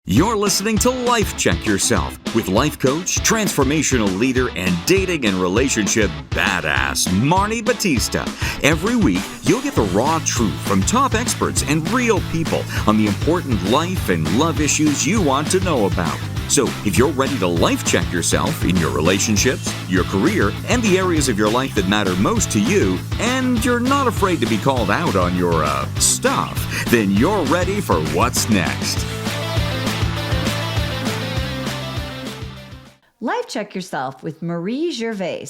You're listening to Life Check Yourself with life coach, transformational leader, and dating and relationship badass, Marnie Batista. Every week, you'll get the raw truth from top experts and real people on the important life and love issues you want to know about. So if you're ready to life check yourself in your relationships, your career, and the areas of your life that matter most to you, and you're not afraid to be called out on your stuff, then you're ready for what's next. Life Check Yourself with Marie Gervais,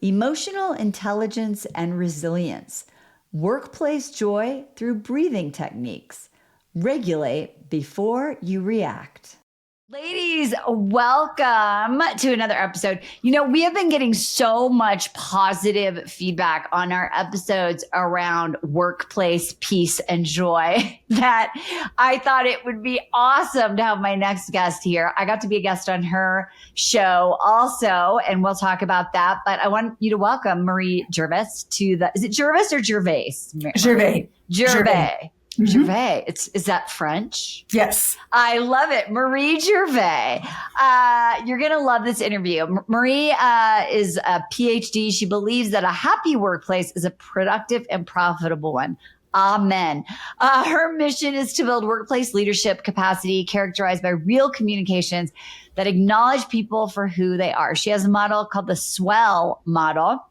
emotional intelligence and resilience, workplace joy through breathing techniques. Regulate before you react. Ladies, welcome to another episode. You know, we have been getting so much positive feedback on our episodes around workplace peace and joy that I thought it would be awesome to have my next guest here. I got to be a guest on her show also, and we'll talk about that. But I want you to welcome Marie Gervais to the, is it Gervais or Gervais? Gervais. Gervais. Mm-hmm. Gervais. Is that French? Yes. I love it. Marie Gervais. You're going to love this interview. Marie is a PhD. She believes that a happy workplace is a productive and profitable one. Amen. Her mission is to build workplace leadership capacity characterized by real communications that acknowledge people for who they are. She has a model called the SWELL model,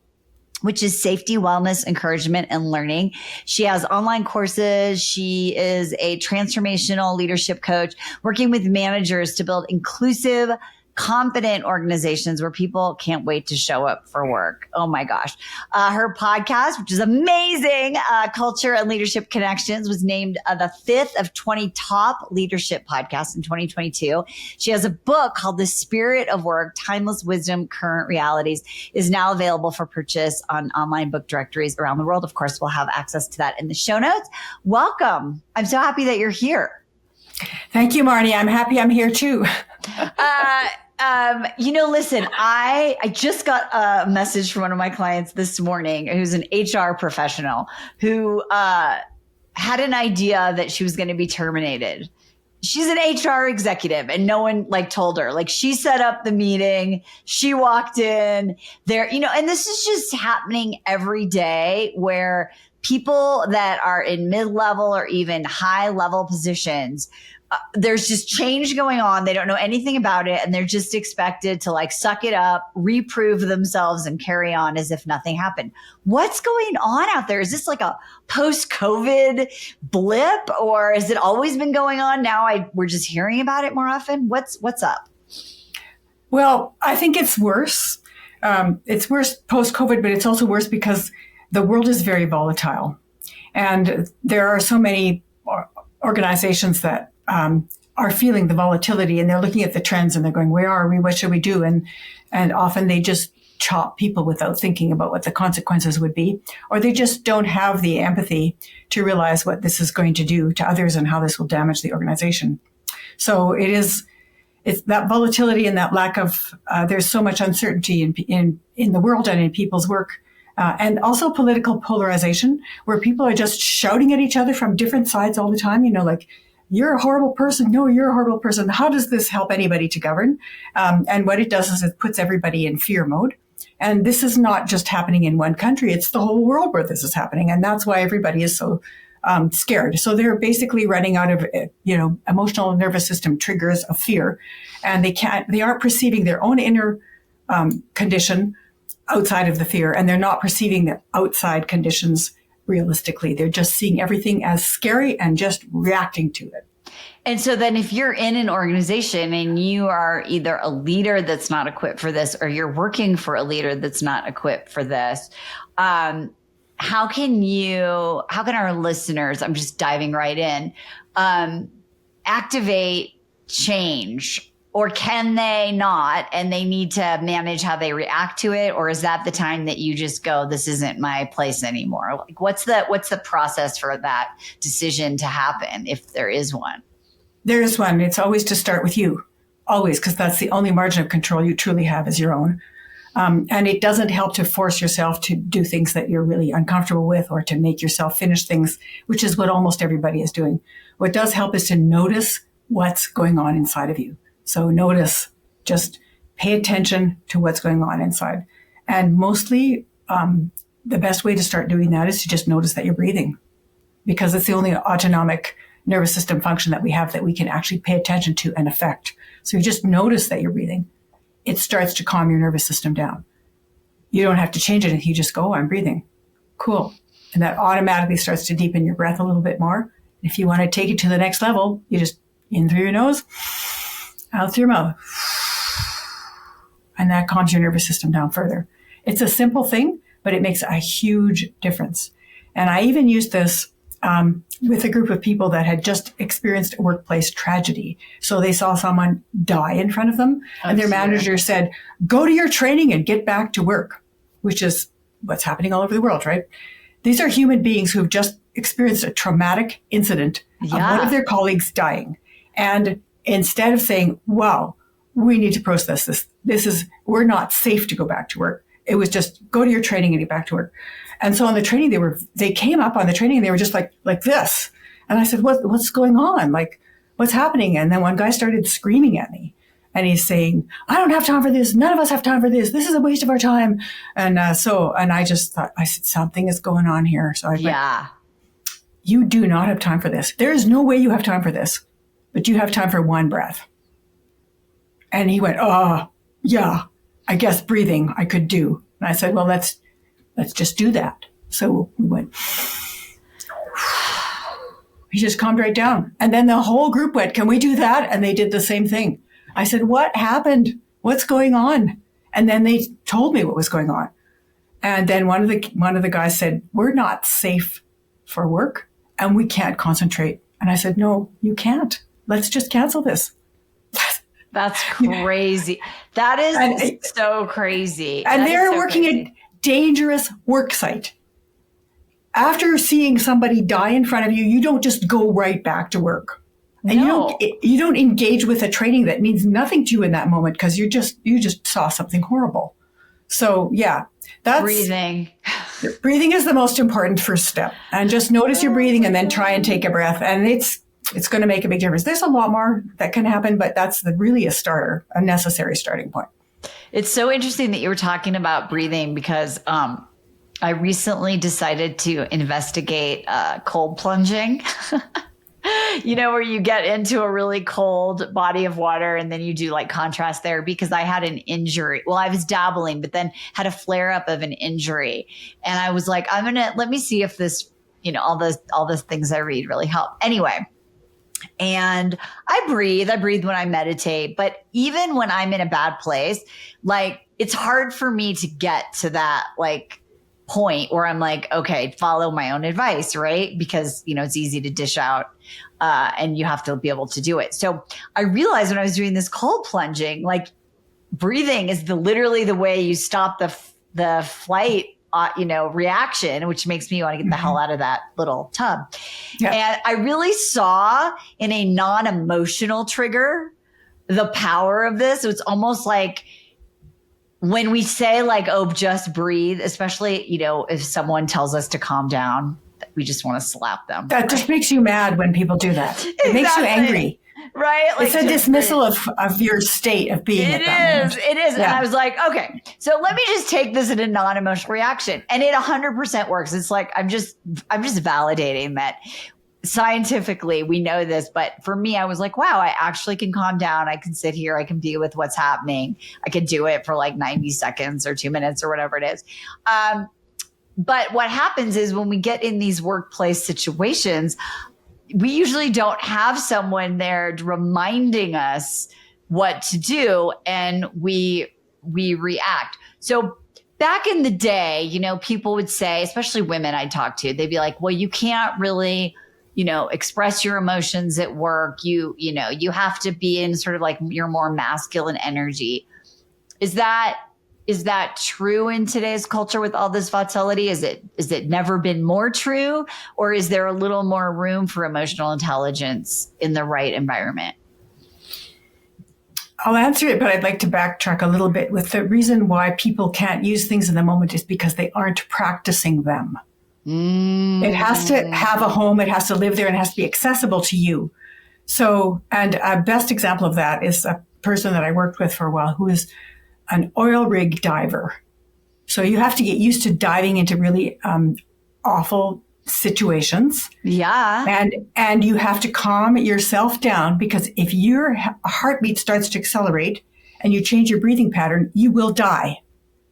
which is safety, wellness, encouragement, and learning. She has online courses. She is a transformational leadership coach working with managers to build inclusive, confident organizations where people can't wait to show up for work. Oh my gosh. Her podcast, which is amazing, Culture and Leadership Connections, was named the 5th of 20 top leadership podcasts in 2022. She has a book called The Spirit of Work, Timeless Wisdom, Current Realities, is now available for purchase on online book directories around the world. Of course, we'll have access to that in the show notes. Welcome. I'm so happy that you're here. Thank you, Marnie. I'm happy I'm here too. Listen, I just got a message from one of my clients this morning who's an HR professional who had an idea that she was going to be terminated. She's an HR executive and no one told her. She set up the meeting. She walked in there, and this is just happening every day where people that are in mid-level or even high-level positions, there's just change going on. They don't know anything about it. And they're just expected to suck it up, reprove themselves, and carry on as if nothing happened. What's going on out there? Is this a post-COVID blip, or has it always been going on? Now we're just hearing about it more often. What's up? Well, I think it's worse. It's worse post-COVID, but it's also worse because the world is very volatile. And there are so many organizations that are feeling the volatility, and they're looking at the trends and they're going, where are we? What should we do? And often they just chop people without thinking about what the consequences would be, or they just don't have the empathy to realize what this is going to do to others and how this will damage the organization. So it's that volatility and that lack of, there's so much uncertainty in the world and in people's work. And also political polarization, where people are just shouting at each other from different sides all the time, you're a horrible person. No, you're a horrible person. How does this help anybody to govern? And what it does is it puts everybody in fear mode. And this is not just happening in one country. It's the whole world where this is happening. And that's why everybody is so scared. So they're basically running out of, emotional nervous system triggers of fear. And they aren't perceiving their own inner condition outside of the fear. And they're not perceiving the outside conditions realistically. They're just seeing everything as scary and just reacting to it. And so then if you're in an organization and you are either a leader that's not equipped for this, or you're working for a leader that's not equipped for this, how can our listeners, I'm just diving right in, activate change? Or can they not, and they need to manage how they react to it? Or is that the time that you just go, this isn't my place anymore? What's the process for that decision to happen, if there is one? There is one. It's always to start with you, always, because that's the only margin of control you truly have is your own. And it doesn't help to force yourself to do things that you're really uncomfortable with, or to make yourself finish things, which is what almost everybody is doing. What does help is to notice what's going on inside of you. So notice, just pay attention to what's going on inside. And mostly, the best way to start doing that is to just notice that you're breathing, because it's the only autonomic nervous system function that we have that we can actually pay attention to and affect. So you just notice that you're breathing. It starts to calm your nervous system down. You don't have to change anything. You just go, I'm breathing. Cool. And that automatically starts to deepen your breath a little bit more. If you want to take it to the next level, you just in through your nose, out through your mouth. And that calms your nervous system down further. It's a simple thing, but it makes a huge difference. And I even used this with a group of people that had just experienced a workplace tragedy. So they saw someone die in front of them, and their manager said, go to your training and get back to work, which is what's happening all over the world, right? These are human beings who have just experienced a traumatic incident of one of their colleagues dying. And instead of saying, wow, we need to process this, we're not safe to go back to work. It was just go to your training and get back to work. And so on the training, they came up on the training and they were just like this. And I said, what's going on? Like, what's happening? And then one guy started screaming at me, and he's saying, I don't have time for this. None of us have time for this. This is a waste of our time. And I just thought, I said, something is going on here. So I went, you do not have time for this. There is no way you have time for this, but you have time for one breath. And he went, oh, yeah, I guess breathing I could do. And I said, well, let's just do that. So we went, he just calmed right down. And then the whole group went, can we do that? And they did the same thing. I said, what happened? What's going on? And then they told me what was going on. And then one of the guys said, we're not safe for work and we can't concentrate. And I said, no, you can't. Let's just cancel this. That's crazy. That is so crazy. And they're working a dangerous work site. After seeing somebody die in front of you, you don't just go right back to work. And you don't engage with a training that means nothing to you in that moment because you just saw something horrible. So yeah, that's breathing. Breathing is the most important first step. And just notice your breathing and then try and take a breath. And it's going to make a big difference. There's a lot more that can happen, but that's really a necessary starting point. It's so interesting that you were talking about breathing because I recently decided to investigate cold plunging. You know, where you get into a really cold body of water and then you do like contrast therapy because I had an injury. Well, I was dabbling, but then had a flare up of an injury. And I was like, let me see if this, you know, all the things I read really help. Anyway. And I breathe when I meditate, but even when I'm in a bad place, like it's hard for me to get to that like point where I'm like, okay, follow my own advice, right? Because, you know, it's easy to dish out and you have to be able to do it. So I realized when I was doing this cold plunging, like breathing is literally the way you stop the flight reaction, which makes me want to get the hell out of that little tub. Yeah. And I really saw in a non-emotional trigger the power of this. So it's almost like when we say like, oh, just breathe, especially, you know, if someone tells us to calm down, we just want to slap them. That just makes you mad when people do that. It makes you angry. Right? Like, it's a dismissal of your state of being at that moment. It is. Yeah. And I was like, okay, so let me just take this in a non-emotional reaction. And it 100% works. It's like, I'm just validating that scientifically we know this. But for me, I was like, wow, I actually can calm down. I can sit here. I can deal with what's happening. I could do it for like 90 seconds or 2 minutes or whatever it is. But what happens is when we get in these workplace situations, we usually don't have someone there reminding us what to do, and we react. So back in the day, you know, people would say, especially women I talk to, they'd be like, well, you can't really, you know, express your emotions at work. You have to be in sort of like your more masculine energy. Is that true in today's culture with all this volatility? Is it never been more true, or is there a little more room for emotional intelligence in the right environment? I'll answer it, but I'd like to backtrack a little bit with the reason why people can't use things in the moment is because they aren't practicing them. It has to have a home. It has to live there and it has to be accessible to you. So, and a best example of that is a person that I worked with for a while who is an oil rig diver. So you have to get used to diving into really awful situations. Yeah. And you have to calm yourself down, because if your heartbeat starts to accelerate and you change your breathing pattern, you will die.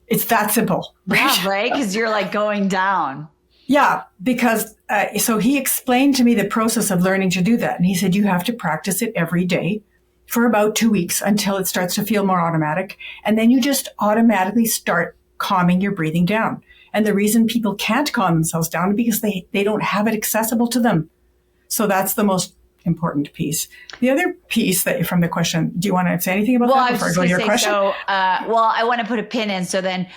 It's that simple. Right? Yeah, right? Because you're like going down. Yeah, because so he explained to me the process of learning to do that. And he said, you have to practice it every day for about 2 weeks until it starts to feel more automatic. And then you just automatically start calming your breathing down. And the reason people can't calm themselves down is because they don't have it accessible to them. So that's the most important piece. The other piece that from the question, do you want to say anything about that before I go to your question? So, I want to put a pin in. So then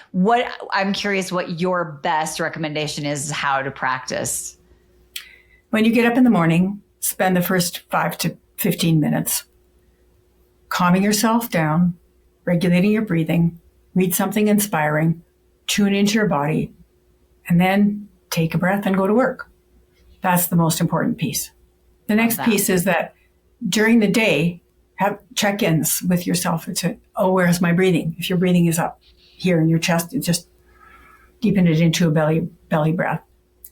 I'm curious what your best recommendation is how to practice. When you get up in the morning, spend the first 5 to 15 minutes calming yourself down, regulating your breathing, read something inspiring, tune into your body, and then take a breath and go to work. That's the most important piece. The next piece is that during the day, have check-ins with yourself. Where's my breathing? If your breathing is up here in your chest, just deepen it into a belly breath.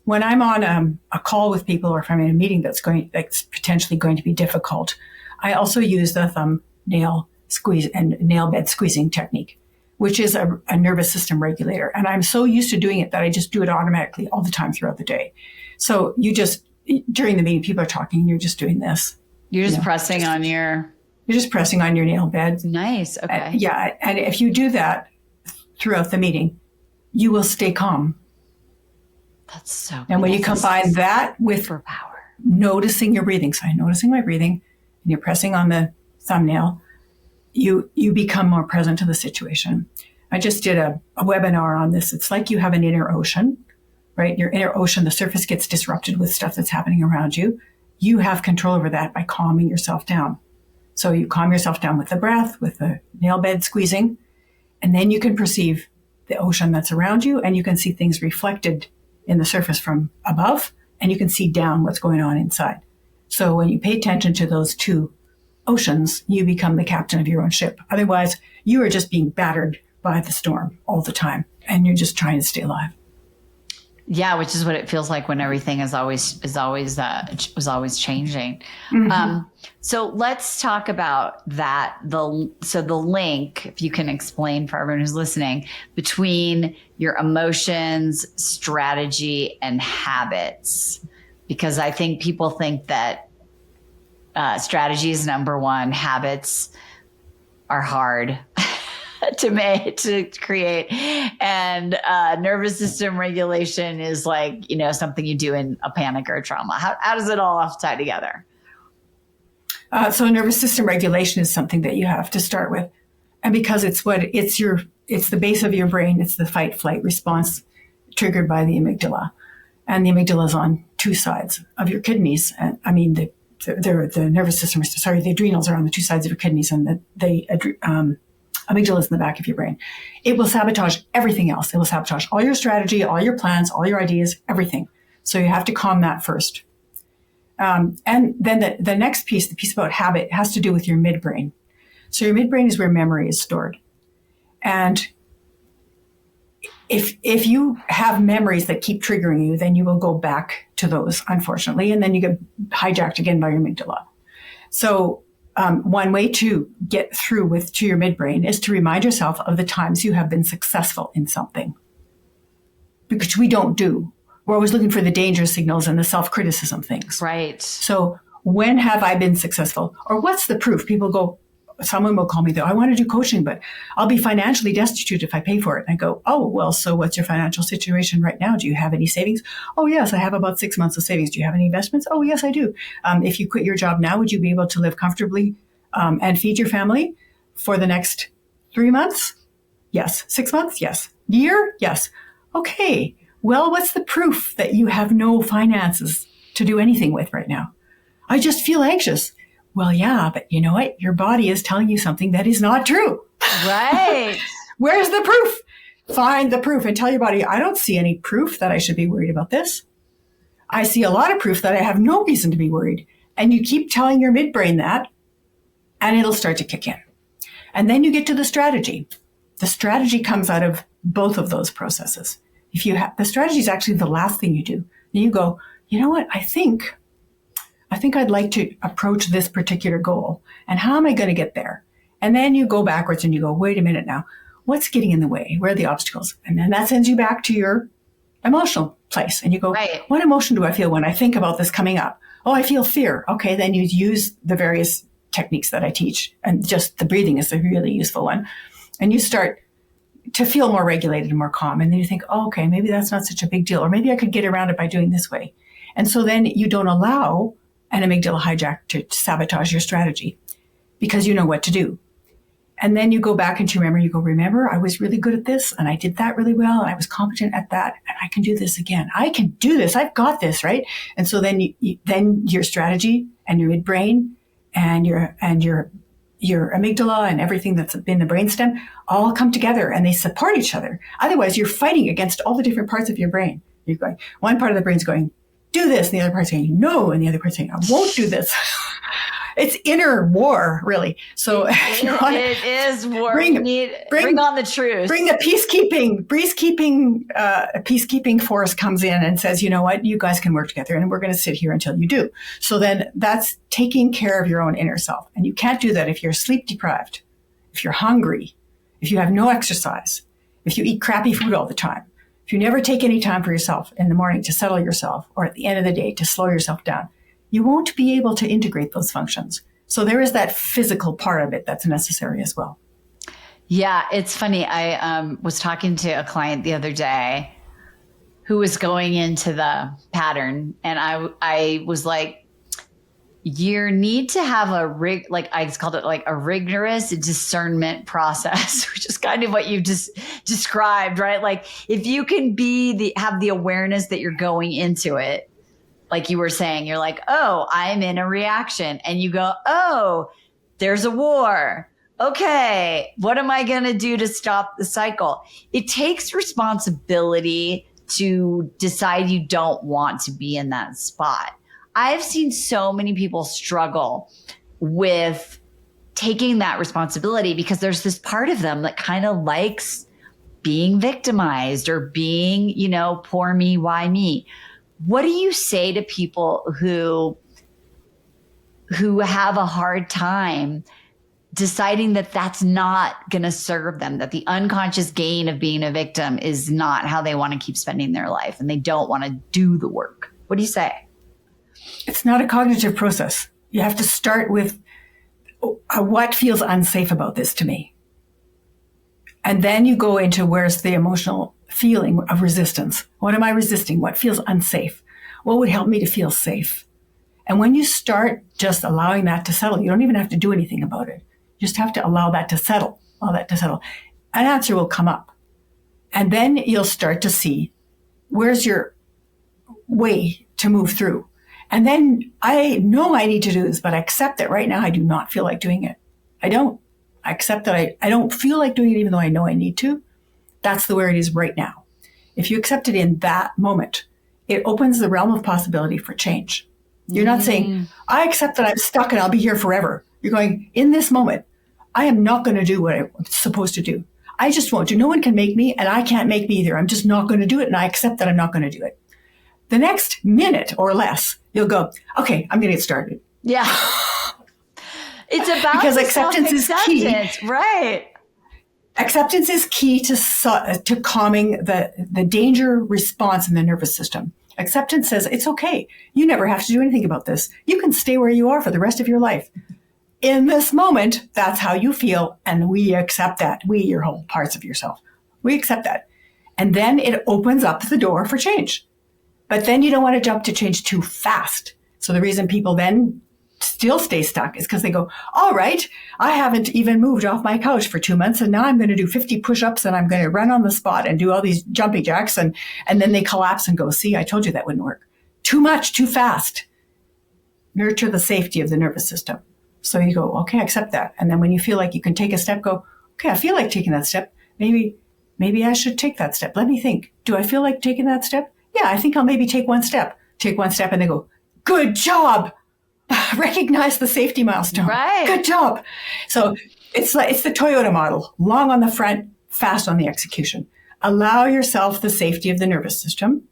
When I'm on a call with people, or if I'm in a meeting that's potentially going to be difficult, I also use the thumbnail squeeze and nail bed squeezing technique, which is a nervous system regulator. And I'm so used to doing it that I just do it automatically all the time throughout the day. So during the meeting, people are talking, and you're just doing this. You're just pressing on your... You're just pressing on your nail bed. Nice. Okay. Yeah. And if you do that throughout the meeting, you will stay calm. That's so... And when you combine that with superpower, noticing your breathing, so I'm noticing my breathing, and you're pressing on the thumbnail, you become more present to the situation. I just did a webinar on this. It's like you have an inner ocean, right? Your inner ocean, the surface gets disrupted with stuff that's happening around you. You have control over that by calming yourself down. So you calm yourself down with the breath, with the nail bed squeezing, and then you can perceive the ocean that's around you, and you can see things reflected in the surface from above, and you can see down what's going on inside. So when you pay attention to those two oceans, you become the captain of your own ship. Otherwise, you are just being battered by the storm all the time, and you're just trying to stay alive. Yeah, which is what it feels like when everything is always changing. Mm-hmm. So let's talk about that. The link, if you can explain for everyone who's listening, between your emotions, strategy, and habits, because I think people think that strategy is number one, habits are hard to create, and nervous system regulation is like, something you do in a panic or a trauma. How does it all tie together? So nervous system regulation is something that you have to start with, and because it's the base of your brain. It's the fight flight response triggered by the amygdala, and the amygdala is on two sides of your kidneys. And I mean the nervous system. Sorry, the adrenals are on the two sides of your kidneys, and the amygdala is in the back of your brain. It will sabotage everything else. It will sabotage all your strategy, all your plans, all your ideas, everything. So you have to calm that first. And then the next piece, the piece about habit, has to do with your midbrain. So your midbrain is where memory is stored. And if you have memories that keep triggering you, then you will go back to those, unfortunately, and then you get hijacked again by your amygdala. So one way to get through to your midbrain is to remind yourself of the times you have been successful in something, which we don't do. We're always looking for the danger signals and the self-criticism things. Right. So when have I been successful? Or what's the proof? Someone will call me, I want to do coaching, but I'll be financially destitute if I pay for it. And I go, oh, well, so what's your financial situation right now? Do you have any savings? Oh, yes, I have about 6 months of savings. Do you have any investments? Oh, yes, I do. If you quit your job now, would you be able to live comfortably and feed your family for the next 3 months? Yes. 6 months? Yes. Year? Yes. Okay. Well, what's the proof that you have no finances to do anything with right now? I just feel anxious. Well, yeah, but you know what? Your body is telling you something that is not true. Right. Where's the proof? Find the proof and tell your body, I don't see any proof that I should be worried about this. I see a lot of proof that I have no reason to be worried. And you keep telling your midbrain that, and it'll start to kick in. And then you get to the strategy. The strategy comes out of both of those processes. If you have, the strategy is actually the last thing you do. And you go, you know what? I think I'd like to approach this particular goal. And how am I going to get there? And then you go backwards and you go, wait a minute now. What's getting in the way? Where are the obstacles? And then that sends you back to your emotional place. And you go, right. What emotion do I feel when I think about this coming up? Oh, I feel fear. Okay, then you use the various techniques that I teach. And just the breathing is a really useful one. And you start to feel more regulated and more calm. And then you think, oh, okay, maybe that's not such a big deal. Or maybe I could get around it by doing this way. And so then you don't allow an amygdala hijack to sabotage your strategy because you know what to do. And then you go back and remember, I was really good at this and I did that really well and I was competent at that and I can do this again. I can do this. I've got this, right? And so then then your strategy and your midbrain and your amygdala and everything that's in the brainstem all come together and they support each other. Otherwise, you're fighting against all the different parts of your brain. You're going, one part of the brain's going, do this, and the other part's saying no, and the other part's saying, I won't do this. It's inner war, really. So it is war. Bring on the truth. Bring the peacekeeping force comes in and says, you know what, you guys can work together and we're going to sit here until you do. So then that's taking care of your own inner self. And you can't do that if you're sleep deprived, if you're hungry, if you have no exercise, if you eat crappy food all the time, if you never take any time for yourself in the morning to settle yourself or at the end of the day to slow yourself down. You won't be able to integrate those functions. So there is that physical part of it that's necessary as well. Yeah, it's funny. I was talking to a client the other day who was going into the pattern. And I was like, you need to have I just called it like a rigorous discernment process, which is kind of what you just described, right? Like if you can have the awareness that you're going into it, like you were saying, you're like, oh, I'm in a reaction. And you go, oh, there's a war. Okay, what am I going to do to stop the cycle? It takes responsibility to decide you don't want to be in that spot. I've seen so many people struggle with taking that responsibility because there's this part of them that kind of likes being victimized or being, poor me, why me? What do you say to people who have a hard time deciding that that's not going to serve them, that the unconscious gain of being a victim is not how they want to keep spending their life and they don't want to do the work? What do you say? It's not a cognitive process. You have to start with what feels unsafe about this to me. And then you go into where's the emotional feeling of resistance. What am I resisting? What feels unsafe? What would help me to feel safe? And when you start just allowing that to settle, you don't even have to do anything about it. You just have to allow that to settle, An answer will come up. And then you'll start to see where's your way to move through. And then I know I need to do this, but I accept that right now I do not feel like doing it. I don't. I accept that I don't feel like doing it even though I know I need to. That's the where it is right now. If you accept it in that moment, it opens the realm of possibility for change. You're not saying, I accept that I'm stuck and I'll be here forever. You're going, in this moment, I am not going to do what I'm supposed to do. I just won't do. No one can make me and I can't make me either. I'm just not going to do it. And I accept that I'm not going to do it. The next minute or less, you'll go, okay, I'm going to get started. Yeah. It's about because acceptance is key. Right. Acceptance is key to calming the danger response in the nervous system. Acceptance says, it's okay. You never have to do anything about this. You can stay where you are for the rest of your life. In this moment, that's how you feel. And we accept that. Your whole parts of yourself. We accept that. And then it opens up the door for change. But then you don't want to jump to change too fast. So the reason people then still stay stuck is because they go, all right, I haven't even moved off my couch for 2 months. And now I'm going to do 50 push-ups and I'm going to run on the spot and do all these jumping jacks. And then they collapse and go, see, I told you that wouldn't work. Too much, too fast. Nurture the safety of the nervous system. So you go, okay, I accept that. And then when you feel like you can take a step, go, okay, I feel like taking that step. Maybe I should take that step. Let me think. Do I feel like taking that step? Yeah, I think I'll maybe take one step. Take one step and they go, good job. recognize the safety milestone. Right. Good job. So it's the Toyota model, long on the front, fast on the execution. Allow yourself the safety of the nervous system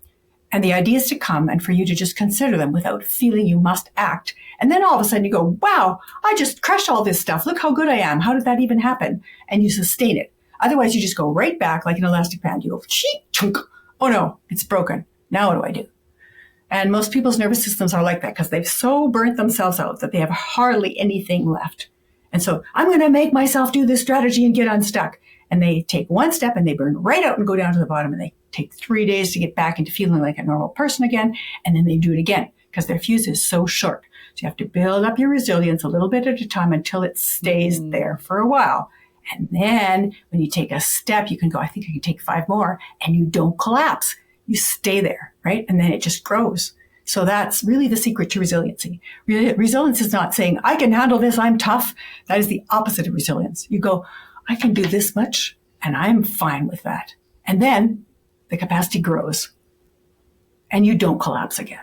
and the ideas to come, and for you to just consider them without feeling you must act. And then all of a sudden you go, wow, I just crushed all this stuff. Look how good I am. How did that even happen? And you sustain it. Otherwise, you just go right back like an elastic band. You go, chunk. Oh no, it's broken. Now what do I do? And most people's nervous systems are like that because they've so burnt themselves out that they have hardly anything left. And so I'm going to make myself do this strategy and get unstuck. And they take one step and they burn right out and go down to the bottom, and they take 3 days to get back into feeling like a normal person again. And then they do it again because their fuse is so short. So you have to build up your resilience a little bit at a time until it stays there for a while. And then when you take a step, you can go, I think I can take 5 more, and you don't collapse. You stay there, right? And then it just grows. So that's really the secret to resiliency. Resilience is not saying, I can handle this, I'm tough. That is the opposite of resilience. You go, I can do this much, and I'm fine with that. And then the capacity grows, and you don't collapse again.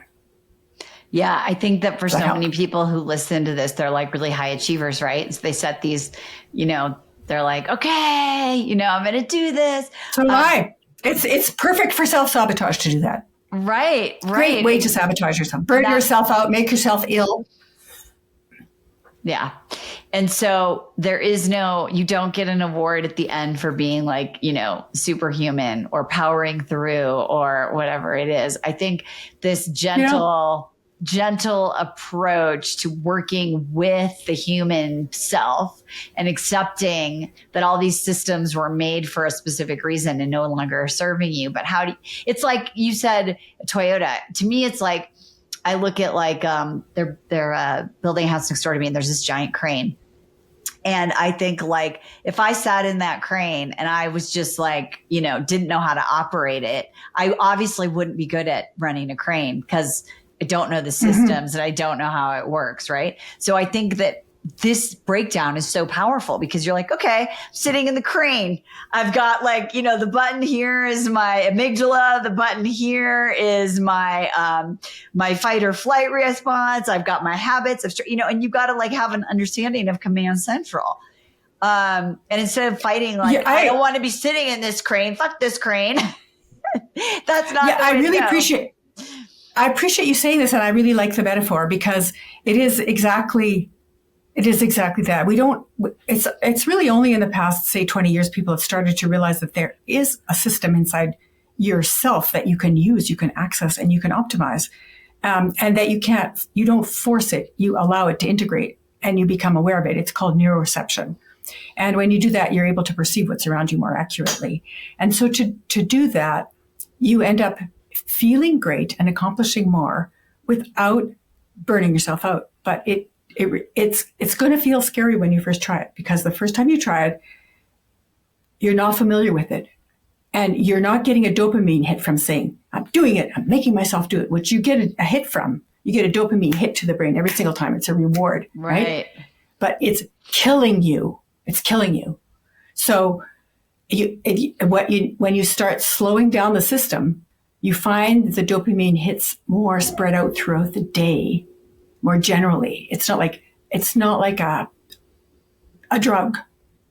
Yeah, I think that for so many people who listen to this, they're like really high achievers, right? So they set these, they're like, okay, I'm going to do this. So am I. It's perfect for self-sabotage to do that. Right. Great way to sabotage yourself. Burn yourself out, make yourself ill. Yeah. And so you don't get an award at the end for being like, superhuman or powering through or whatever it is. I think this gentle approach to working with the human self and accepting that all these systems were made for a specific reason and no longer are serving you. But it's like you said, Toyota. To me, it's like, I look at like they're building a house next door to me, and there's this giant crane. And I think like if I sat in that crane and I was just like, didn't know how to operate it, I obviously wouldn't be good at running a crane because I don't know the systems and I don't know how it works. Right. So I think that this breakdown is so powerful because you're like, okay, sitting in the crane, I've got like, the button here is my amygdala. The button here is my, my fight or flight response. I've got my habits of, and you've got to like have an understanding of command central. And instead of fighting, like, I don't want to be sitting in this crane. Fuck this crane. That's not. Yeah, I really appreciate you saying this. And I really like the metaphor because it is exactly that. It's really only in the past, say 20 years, people have started to realize that there is a system inside yourself that you can use, you can access, and you can optimize. And that you don't force it, you allow it to integrate and you become aware of it. It's called neuroception. And when you do that, you're able to perceive what's around you more accurately. And so to do that, you end up feeling great and accomplishing more without burning yourself out. But it's going to feel scary when you first try it, because the first time you try it, you're not familiar with it. And you're not getting a dopamine hit from saying, I'm doing it, I'm making myself do it, which you get a hit from. You get a dopamine hit to the brain every single time. It's a reward, right? But it's killing you. It's killing you. So when you start slowing down the system, you find the dopamine hits more spread out throughout the day, more generally. It's not like a drug.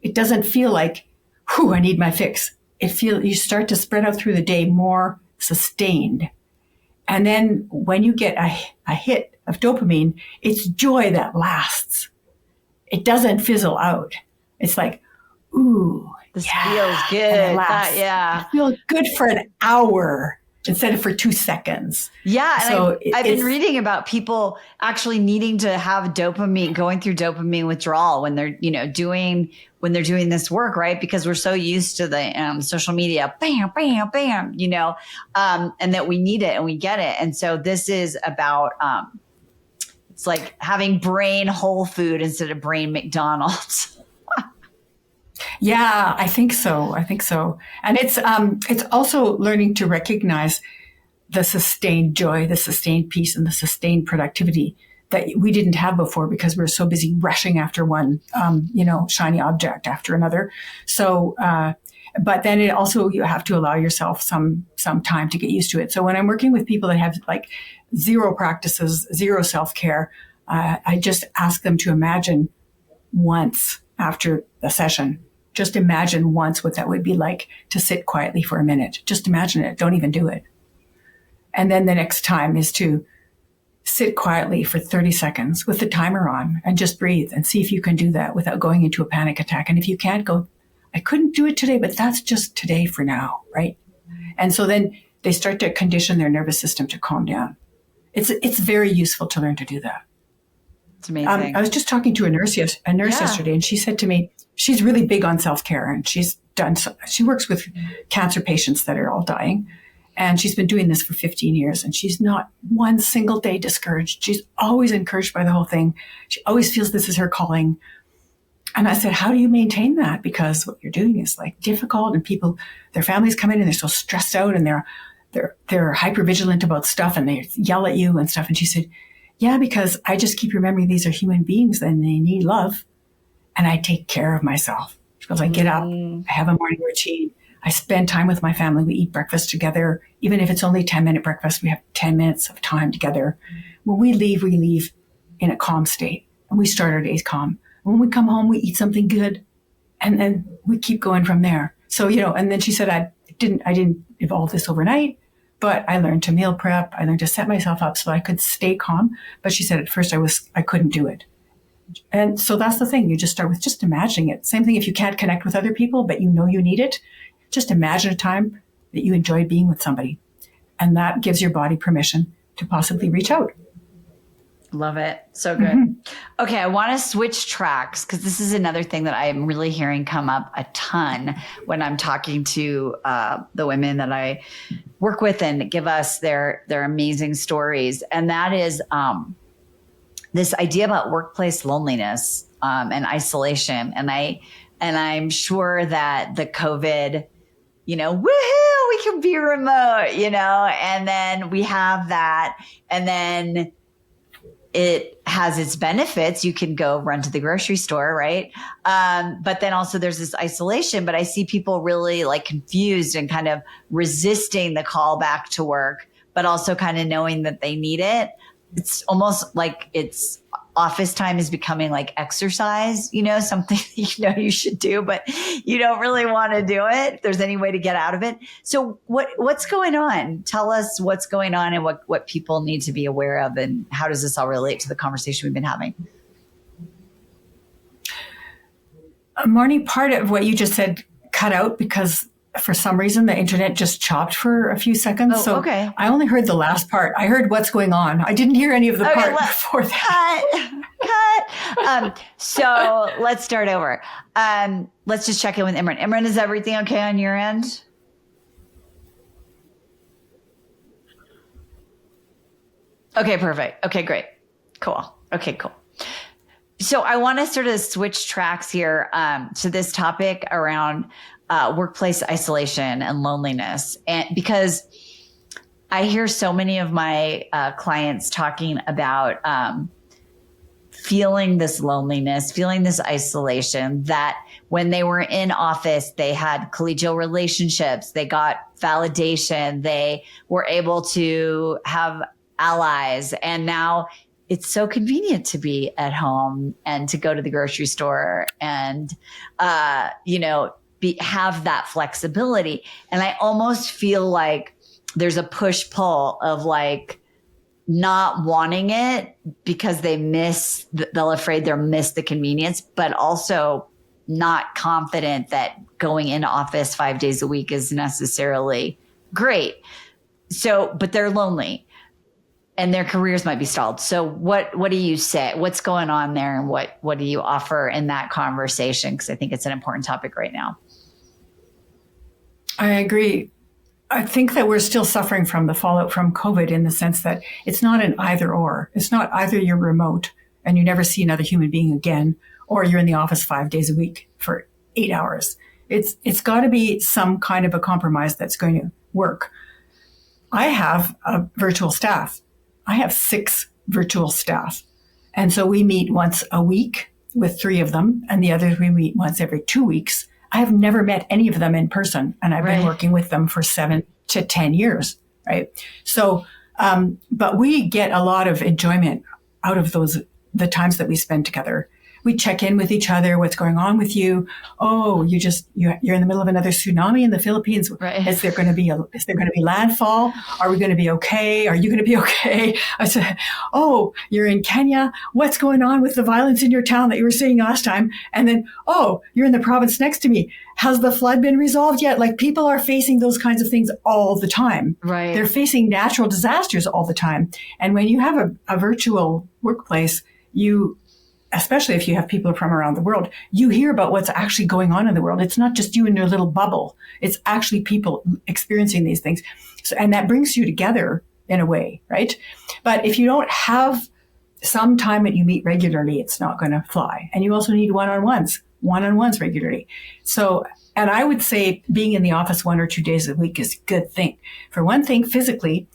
It doesn't feel like, I need my fix. You start to spread out through the day more sustained. And then when you get a hit of dopamine, it's joy that lasts. It doesn't fizzle out. It's like, ooh, this feels good. It feels good for an hour instead of for 2 seconds. Yeah. And I've been reading about people actually needing to have dopamine, going through dopamine withdrawal when they're, doing this work, right? Because we're so used to the social media, bam, bam, bam, and that we need it and we get it. And so this is about, it's like having brain whole food instead of brain McDonald's. Yeah, I think so. And it's also learning to recognize the sustained joy, the sustained peace, and the sustained productivity that we didn't have before because we were so busy rushing after one, shiny object after another. So, but then you have to allow yourself some time to get used to it. So when I'm working with people that have like zero practices, zero self-care, I just ask them to imagine once after the session, just imagine once what that would be like to sit quietly for a minute. Just imagine it. Don't even do it. And then the next time is to sit quietly for 30 seconds with the timer on and just breathe and see if you can do that without going into a panic attack. And if you can't, go, I couldn't do it today, but that's just today for now, right? And so then they start to condition their nervous system to calm down. It's very useful to learn to do that. It's amazing. I was just talking to a nurse yesterday, and she said to me, she's really big on self-care, and she works with cancer patients that are all dying. And she's been doing this for 15 years, and she's not one single day discouraged. She's always encouraged by the whole thing. She always feels this is her calling. And I said, how do you maintain that? Because what you're doing is like difficult, and people, their families come in and they're so stressed out, and they're hypervigilant about stuff, and they yell at you and stuff. And she said, yeah, because I just keep remembering these are human beings and they need love, and I take care of myself. She goes, I get up, I have a morning routine. I spend time with my family. We eat breakfast together. Even if it's only 10-minute breakfast, we have 10 minutes of time together. When we leave in a calm state, and we start our days calm. When we come home, we eat something good, and then we keep going from there. So, and then she said, I didn't evolve this overnight, but I learned to meal prep. I learned to set myself up so I could stay calm. But she said at first I couldn't do it. And so that's the thing. You just start with just imagining it. Same thing if you can't connect with other people, but you know you need it. Just imagine a time that you enjoyed being with somebody. And that gives your body permission to possibly reach out. Love it. So good. Okay. I want to switch tracks because this is another thing that I'm really hearing come up a ton when I'm talking to the women that I work with and give us their amazing stories. And that is this idea about workplace loneliness and isolation. And I'm sure that the COVID, woohoo, we can be remote, and then we have that. And then it has its benefits. You can go run to the grocery store, right? But then also there's this isolation, but I see people really like confused and kind of resisting the call back to work, but also kind of knowing that they need it. It's almost like it's office time is becoming like exercise, something you should do, but you don't really want to do it. If there's any way to get out of it. So what's going on? Tell us what's going on and what people need to be aware of, and how does this all relate to the conversation we've been having? Marnie, part of what you just said cut out because for some reason the internet just chopped for a few seconds. Oh, so okay. I only heard the last part. I heard what's going on. I didn't hear any of the part before that. Cut. So let's start over. Let's just check in with Imran. Imran, is everything okay on your end? Okay, perfect. Okay, great. Cool. Okay, cool. So I want to sort of switch tracks here to this topic around workplace isolation and loneliness. And because I hear so many of my clients talking about feeling this loneliness, feeling this isolation, that when they were in office, they had collegial relationships, they got validation, they were able to have allies. And now it's so convenient to be at home and to go to the grocery store and, have that flexibility. And I almost feel like there's a push pull of like not wanting it because they'll afraid they'll miss the convenience, but also not confident that going into office 5 days a week is necessarily great. So, but they're lonely and their careers might be stalled. So what do you say? What's going on there? And what do you offer in that conversation? Because I think it's an important topic right now. I agree. I think that we're still suffering from the fallout from COVID in the sense that it's not an either or. It's not either you're remote and you never see another human being again, or you're in the office 5 days a week for 8 hours. It's got to be some kind of a compromise that's going to work. I have a virtual staff. I have 6 virtual staff. And so we meet once a week with 3 of them, and the others we meet once every 2 weeks. I have never met any of them in person, and I've been working with them for 7 to 10 years, right? So, but we get a lot of enjoyment out of those the times that we spend together. We check in with each other. What's going on with you? Oh, you're in the middle of another tsunami in the Philippines. Right. Is there going to be landfall? Are we going to be okay? Are you going to be okay? I said, oh, you're in Kenya. What's going on with the violence in your town that you were saying last time? And then, oh, you're in the province next to me. Has the flood been resolved yet? Like, people are facing those kinds of things all the time. Right. They're facing natural disasters all the time. And when you have a virtual workplace, especially if you have people from around the world, you hear about what's actually going on in the world. It's not just you in your little bubble. It's actually people experiencing these things. So, and that brings you together in a way, right? But if you don't have some time that you meet regularly, it's not going to fly. And you also need one-on-ones regularly. So, and I would say being in the office 1 or 2 days a week is a good thing. For one thing, physically,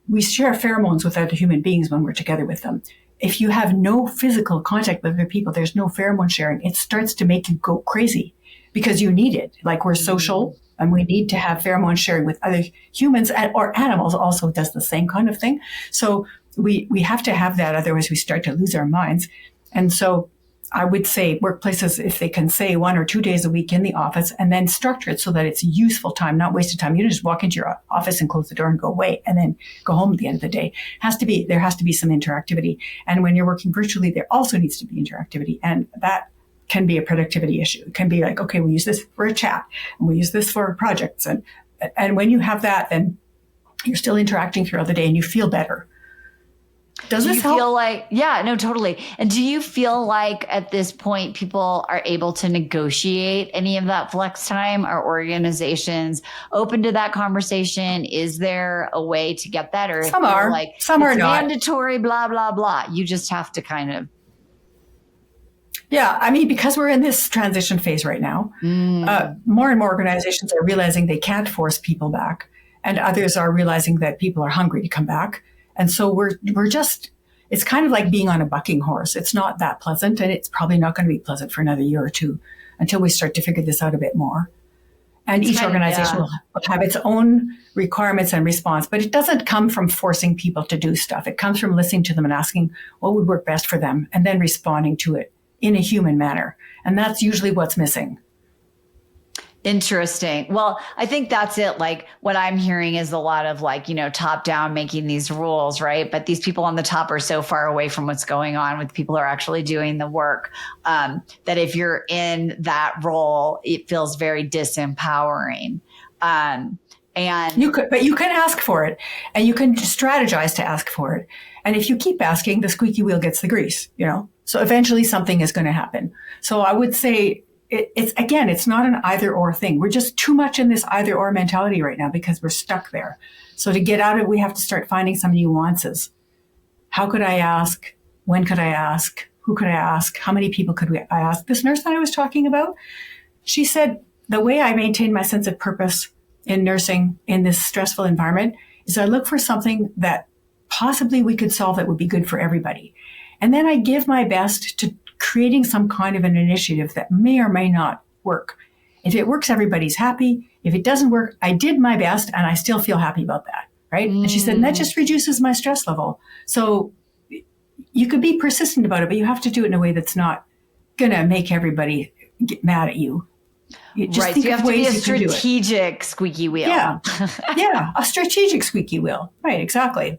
we share pheromones with other human beings when we're together with them. If you have no physical contact with other people, there's no pheromone sharing. It starts to make you go crazy because you need it. Like, we're social and we need to have pheromone sharing with other humans, or animals also does the same kind of thing. So we have to have that. Otherwise we start to lose our minds. And so I would say workplaces, if they can say 1 or 2 days a week in the office, and then structure it so that it's useful time, not wasted time. You don't just walk into your office and close the door and go away and then go home at the end of the day. There has to be some interactivity. And when you're working virtually, there also needs to be interactivity. And that can be a productivity issue. It can be like, okay, we use this for a chat and we use this for projects. And when you have that, then you're still interacting throughout the day and you feel better. Does this help? Feel like, yeah, no, totally. And do you feel like at this point people are able to negotiate any of that flex time? Are organizations open to that conversation? Is there a way to get that? Or some are, like, some are not mandatory, blah, blah, blah. You just have to kind of. Yeah, I mean, because we're in this transition phase right now, more and more organizations are realizing they can't force people back, and others are realizing that people are hungry to come back. And so we're just, it's kind of like being on a bucking horse. It's not that pleasant, and it's probably not going to be pleasant for another year or two until we start to figure this out a bit more. And each organization will have its own requirements and response, but it doesn't come from forcing people to do stuff. It comes from listening to them and asking what would work best for them, and then responding to it in a human manner. And that's usually what's missing. Interesting. Well, I think that's it. Like, what I'm hearing is a lot of, like, top down making these rules, right? But these people on the top are so far away from what's going on with people who are actually doing the work, that if you're in that role, it feels very disempowering. And you can ask for it, and you can strategize to ask for it. And if you keep asking, the squeaky wheel gets the grease, so eventually something is going to happen. So I would say, it's not an either or thing. We're just too much in this either or mentality right now because we're stuck there. So to get out of it, we have to start finding some nuances. How could I ask? When could I ask? Who could I ask? How many people could I ask? This nurse that I was talking about, she said, the way I maintain my sense of purpose in nursing in this stressful environment is I look for something that possibly we could solve that would be good for everybody. And then I give my best to creating some kind of an initiative that may or may not work. If it works, everybody's happy. If it doesn't work, I did my best and I still feel happy about that, right? And she said, and that just reduces my stress level. So you could be persistent about it, but you have to do it in a way that's not going to make everybody get mad at you. You have to be a strategic squeaky wheel. Yeah, a strategic squeaky wheel. Right, exactly.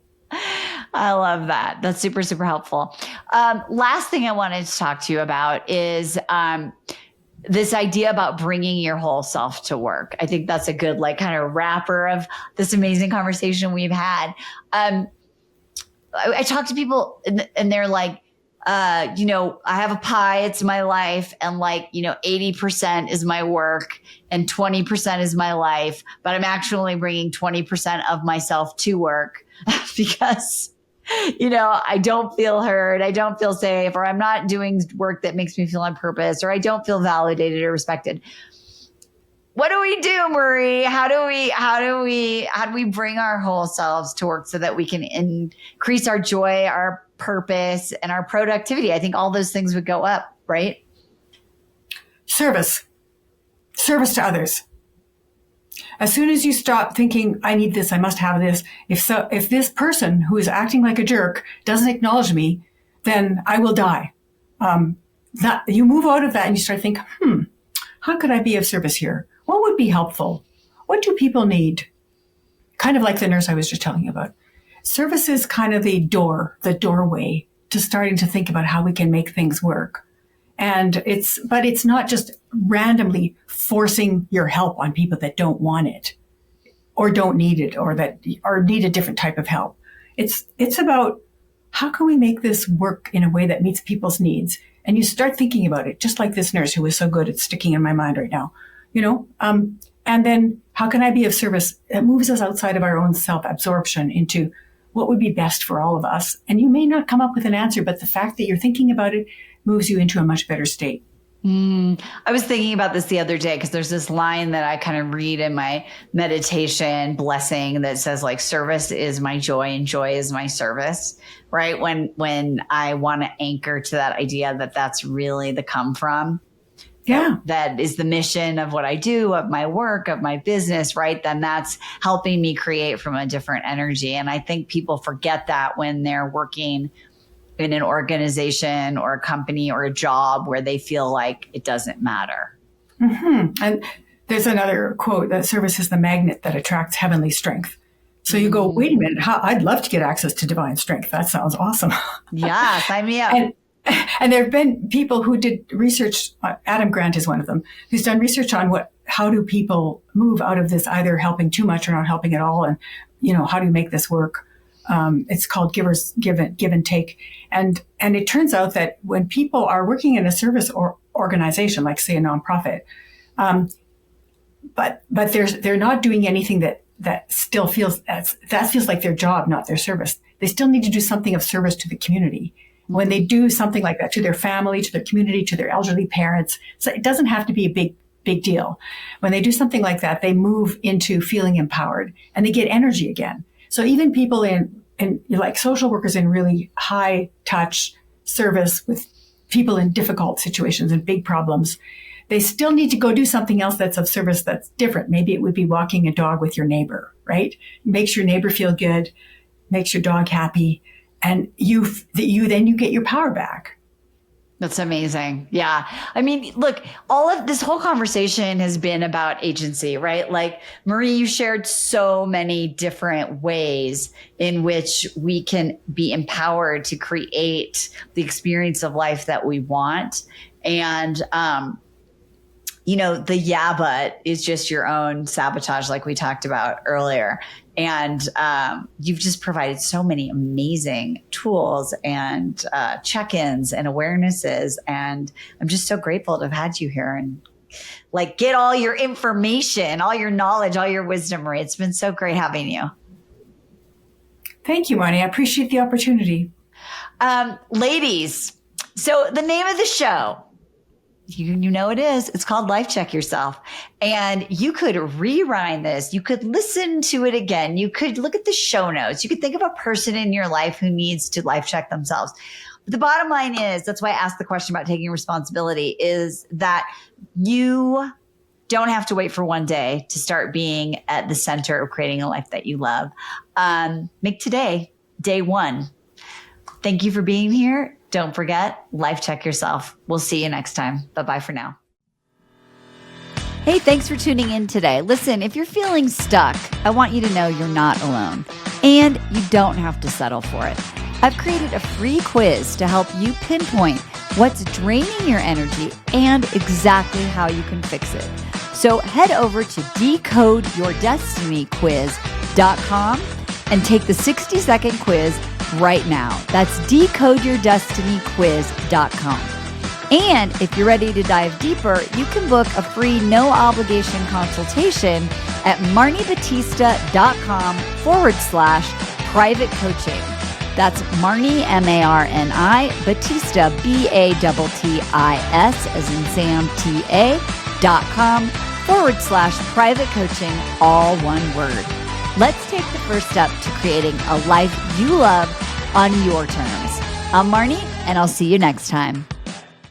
I love that. That's super, super helpful. Last thing I wanted to talk to you about is this idea about bringing your whole self to work. I think that's a good, kind of wrapper of this amazing conversation we've had. I talk to people and they're like, I have a pie, it's my life. And 80% is my work and 20% is my life, but I'm actually bringing 20% of myself to work because I don't feel heard, I don't feel safe, or I'm not doing work that makes me feel on purpose, or I don't feel validated or respected. What do we do, Marie? How do we bring our whole selves to work so that we can increase our joy, our purpose, and our productivity? I think all those things would go up, right? Service to others. As soon as you stop thinking, I need this, I must have this, if this person who is acting like a jerk doesn't acknowledge me, then I will die. That you move out of that and you start thinking, how could I be of service here? What would be helpful? What do people need? Kind of like the nurse I was just telling you about. Service is kind of the doorway to starting to think about how we can make things work. And but it's not just randomly forcing your help on people that don't want it or don't need it or need a different type of help. It's about how can we make this work in a way that meets people's needs? And you start thinking about it, just like this nurse who was so good at sticking in my mind right now, and then how can I be of service? It moves us outside of our own self-absorption into what would be best for all of us. And you may not come up with an answer, but the fact that you're thinking about it moves you into a much better state. I was thinking about this the other day because there's this line that I kind of read in my meditation blessing that says like, service is my joy and joy is my service, right? When I want to anchor to that idea that that's really the come from. Yeah. That is the mission of what I do, of my work, of my business, right? Then that's helping me create from a different energy. And I think people forget that when they're working in an organization or a company or a job where they feel like it doesn't matter. Mm-hmm. And there's another quote that service is the magnet that attracts heavenly strength. So you go, wait a minute, I'd love to get access to divine strength. That sounds awesome. Yeah, sign me up. And there have been people who did research, Adam Grant is one of them, who's done research on how do people move out of this either helping too much or not helping at all. And, how do you make this work? It's called give and take. And it turns out that when people are working in a service or organization, like say a nonprofit, but they're not doing anything that still feels like their job, not their service. They still need to do something of service to the community. When they do something like that to their family, to their community, to their elderly parents, so it doesn't have to be a big deal. When they do something like that, they move into feeling empowered and they get energy again. So even people in like social workers in really high touch service with people in difficult situations and big problems, they still need to go do something else that's of service that's different. Maybe it would be walking a dog with your neighbor, right? Makes your neighbor feel good, makes your dog happy. And you get your power back. That's amazing. Yeah. I mean, look, all of this whole conversation has been about agency, right? Like, Marie, you shared so many different ways in which we can be empowered to create the experience of life that we want. And, the yeah, but is just your own sabotage, like we talked about earlier. And you've just provided so many amazing tools and check-ins and awarenesses. And I'm just so grateful to have had you here and like get all your information, all your knowledge, all your wisdom, Marie. It's been so great having you. Thank you, Marnie. I appreciate the opportunity. Ladies, so the name of the show, you know it is. It's called Life Check Yourself. And you could rewind this. You could listen to it again. You could look at the show notes. You could think of a person in your life who needs to life check themselves. But the bottom line is, that's why I asked the question about taking responsibility, is that you don't have to wait for one day to start being at the center of creating a life that you love. Make today day one. Thank you for being here. Don't forget, life check yourself. We'll see you next time. Bye-bye for now. Hey, thanks for tuning in today. Listen, if you're feeling stuck, I want you to know you're not alone. And you don't have to settle for it. I've created a free quiz to help you pinpoint what's draining your energy and exactly how you can fix it. So head over to decodeyourdestinyquiz.com and take the 60-second quiz right now. That's decodeyourdestinyquiz.com. And if you're ready to dive deeper, you can book a free no obligation consultation at marnibatista.com/private coaching. That's Marnie, M-A-R-N-I, Batista, B-A-T-T-I-S, as in Sam, T-A.com/private coaching, all one word. Let's take the first step to creating a life you love on your terms. I'm Marnie, and I'll see you next time.